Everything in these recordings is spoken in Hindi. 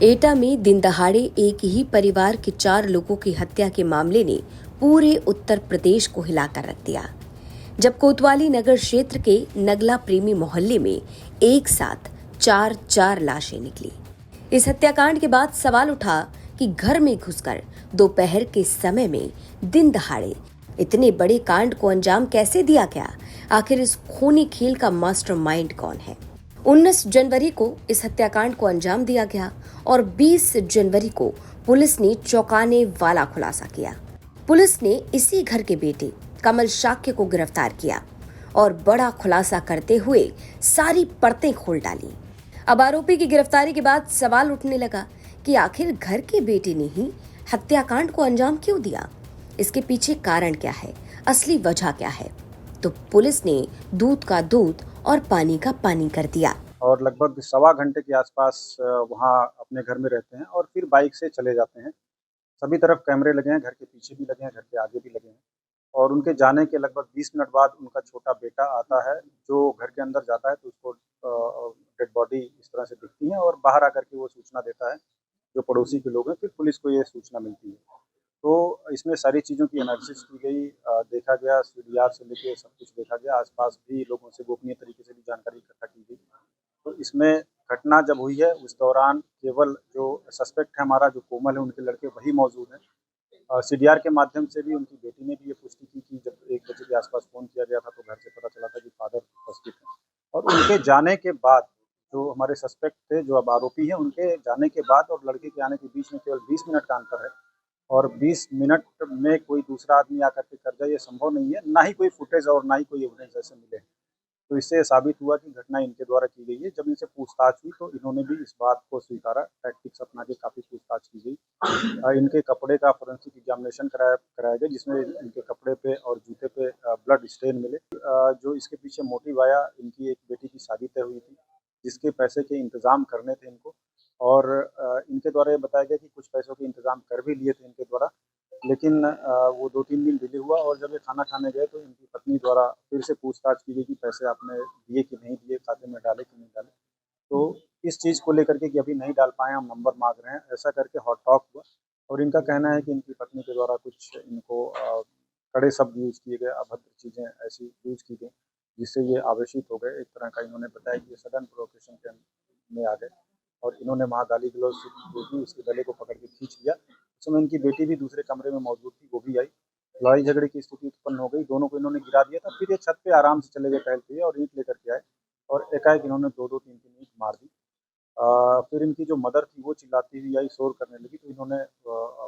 एटा में दिन दहाड़े एक ही परिवार के 4 लोगों की हत्या के मामले ने पूरे उत्तर प्रदेश को हिलाकर रख दिया। जब कोतवाली नगर क्षेत्र के नगला प्रेमी मोहल्ले में एक साथ चार लाशें निकली। इस हत्याकांड के बाद सवाल उठा कि घर में घुसकर दोपहर के समय में दिन दहाड़े इतने बड़े कांड को अंजाम कैसे दिया गया? आखिर इस खूनी खेल का मास्टरमाइंड कौन है? 19 जनवरी को इस हत्याकांड को अंजाम दिया गया और 20 जनवरी को पुलिस ने चौंकाने वाला खुलासा किया। पुलिस ने इसी घर के बेटे कमल शाक्य को गिरफ्तार किया और बड़ा खुलासा करते हुए सारी परतें खोल डाली। अब आरोपी की गिरफ्तारी के बाद सवाल उठने लगा कि आखिर घर के बेटे ने ही हत्याकांड को अंजाम क्यों दिया? इसके पीछे कारण क्या है? असली वजह क्या है? तो पुलिस ने दूध का दूध और पानी का पानी कर दिया। और लगभग सवा घंटे के आसपास वहाँ अपने घर में रहते हैं और फिर बाइक से चले जाते हैं। सभी तरफ कैमरे लगे हैं, घर के पीछे भी लगे हैं, घर के आगे भी लगे हैं। और उनके जाने के लगभग 20 मिनट बाद उनका छोटा बेटा आता है, जो घर के अंदर जाता है तो उसको डेड बॉडी इस तरह से दिखती है और बाहर आकर के वो सूचना देता है जो पड़ोसी के लोग हैं। फिर पुलिस को ये सूचना मिलती है। तो इसमें सारी चीज़ों की एनालिसिस की गई, देखा गया, सीडीआर से लेके सब कुछ देखा गया। आसपास भी लोगों से गोपनीय तरीके से भी जानकारी इकट्ठा की गई। तो इसमें घटना जब हुई है उस दौरान केवल जो सस्पेक्ट है हमारा, जो कोमल है, उनके लड़के वही मौजूद हैं। सीडीआर के माध्यम से भी उनकी बेटी ने भी ये पुष्टि की कि जब 1 बजे के आसपास फ़ोन किया गया था तो घर से पता चला था कि फादर उपस्थित हैं। और उनके जाने के बाद जो हमारे सस्पेक्ट थे, जो अब आरोपी हैं, उनके जाने के बाद और लड़के के आने के बीच में केवल 20 मिनट का अंतर है। और 20 मिनट में कोई दूसरा आदमी आकर के कर जाए, ये संभव नहीं है। ना ही कोई फुटेज और ना ही कोई एविडेंस ऐसे मिले हैं। तो इससे साबित हुआ कि घटना इनके द्वारा की गई है। जब इनसे पूछताछ हुई तो इन्होंने भी इस बात को स्वीकारा। टैक्टिक्स अपना के काफ़ी पूछताछ की गई। इनके कपड़े का फोरेंसिक एग्जामिनेशन कराया गया, जिसमें इनके कपड़े पे और जूते पे ब्लड स्टेन मिले। जो इसके पीछे मोटिव आया, इनकी एक बेटी की शादी तय हुई थी, जिसके पैसे के इंतज़ाम करने थे इनको। और इनके द्वारा ये बताया गया कि कुछ पैसों के इंतज़ाम कर भी लिए थे इनके द्वारा, लेकिन वो 2-3 दिन डिले हुआ। और जब ये खाना खाने गए तो इनकी पत्नी द्वारा फिर से पूछताछ की गई कि पैसे आपने दिए कि नहीं दिए, खाते में डाले कि नहीं डाले। तो इस चीज़ को लेकर के कि अभी नहीं डाल पाए, हम नंबर माँग रहे हैं, ऐसा करके हॉट टॉक हुआ। और इनका कहना है कि इनकी पत्नी के द्वारा कुछ इनको कड़े शब्द यूज़ किए गए, अभद्र चीज़ें ऐसी यूज़ की गई, जिससे ये आवेशित हो गए। एक तरह का इन्होंने बताया कि ये सडन प्रोवोकेशन के में आ गए और इन्होंने वहाँ गाली-गलौज की, उसके गले को पकड़ के खींच लिया। उस समय इनकी बेटी भी दूसरे कमरे में मौजूद थी, वो भी आई। लड़ाई झगड़े की स्थिति उत्पन्न हो गई, दोनों को इन्होंने गिरा दिया था। फिर ये छत पे आराम से चले गए टहलते हुए और ईंट लेकर के आए और एकाएक इन्होंने 2-2 3-3 ईंट मार दी। फिर इनकी जो मदर थी वो चिल्लाती हुई आई, शोर करने लगी, तो इन्होंने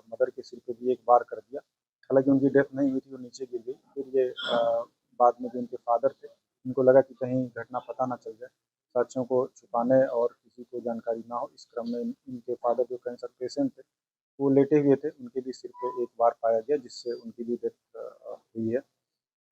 मदर के सिर पे भी एक वार कर दिया। हालाँकि उनकी डेथ नहीं हुई थी, वो नीचे गिर गई। फिर ये बाद में जो इनके फादर थे, इनको लगा कि कहीं घटना पता ना चल जाए, साक्ष्यों को छुपाने और किसी को जानकारी ना हो, इस क्रम में इनके फादर जो कैंसर पेशेंट थे, वो लेटे हुए थे, उनके भी सिर पे एक वार पाया गया, जिससे उनकी भी डेथ हुई है।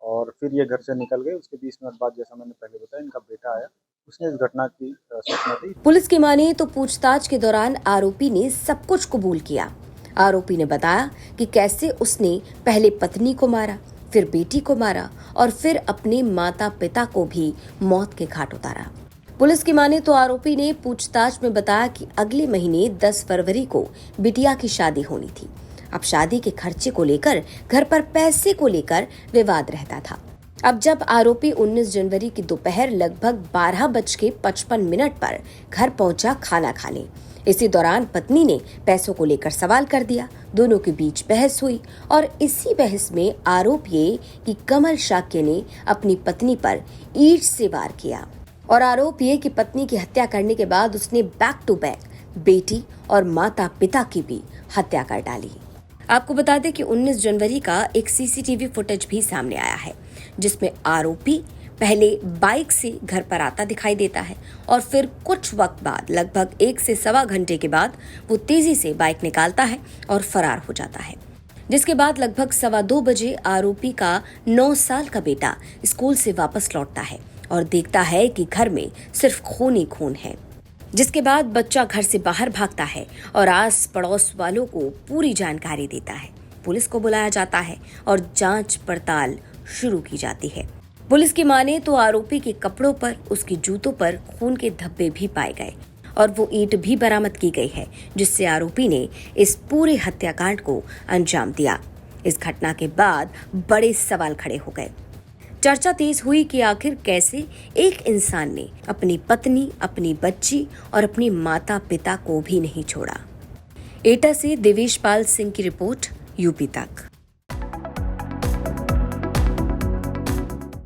और फिर ये घर से निकल गए। उसके 20 मिनट बाद, जैसा मैंने पहले बताया, इनका बेटा आया, उसने इस घटना की सूचना दी। पुलिस की माने तो पूछताछ के दौरान आरोपी ने सब कुछ कबूल किया। आरोपी ने बताया कि कैसे उसने पहले पत्नी को मारा, फिर बेटी को मारा और फिर अपने माता पिता को भी मौत के घाट उतारा। पुलिस की माने तो आरोपी ने पूछताछ में बताया कि अगले महीने 10 फरवरी को बिटिया की शादी होनी थी। अब शादी के खर्चे को लेकर, घर पर पैसे को लेकर विवाद रहता था। अब जब आरोपी 19 जनवरी की दोपहर लगभग 12:55 पर घर पहुंचा खाना खाने, इसी दौरान पत्नी ने पैसों को लेकर सवाल कर दिया। दोनों के बीच बहस हुई और इसी बहस में आरोप ये कि कमल शाक्य ने अपनी पत्नी पर ईंट से वार किया और आरोप ये कि पत्नी की हत्या करने के बाद उसने बैक टू बैक बेटी और माता पिता की भी हत्या कर डाली। आपको बता दें कि 19 जनवरी का एक सीसीटीवी फुटेज भी सामने आया है, जिसमें आरोपी पहले बाइक से घर पर आता दिखाई देता है और फिर कुछ वक्त बाद, लगभग 1 से सवा घंटे के बाद, वो तेजी से बाइक निकालता है और फरार हो जाता है। जिसके बाद लगभग 2:15 बजे आरोपी का 9 साल का बेटा स्कूल से वापस लौटता है और देखता है कि घर में सिर्फ खून ही खून है। जिसके बाद बच्चा घर से बाहर भागता है और आस पड़ोस वालों को पूरी जानकारी देता है। पुलिस को बुलाया जाता है और जांच पड़ताल शुरू की जाती है। पुलिस की माने तो आरोपी के कपड़ों पर, उसके जूतों पर खून के धब्बे भी पाए गए और वो ईंट भी बरामद की गई है जिससे आरोपी ने इस पूरे हत्याकांड को अंजाम दिया। इस घटना के बाद बड़े सवाल खड़े हो गए। चर्चा तेज हुई कि आखिर कैसे एक इंसान ने अपनी पत्नी, अपनी बच्ची और अपनी माता पिता को भी नहीं छोड़ा। एटा से देवेश पाल सिंह की रिपोर्ट, यूपी तक।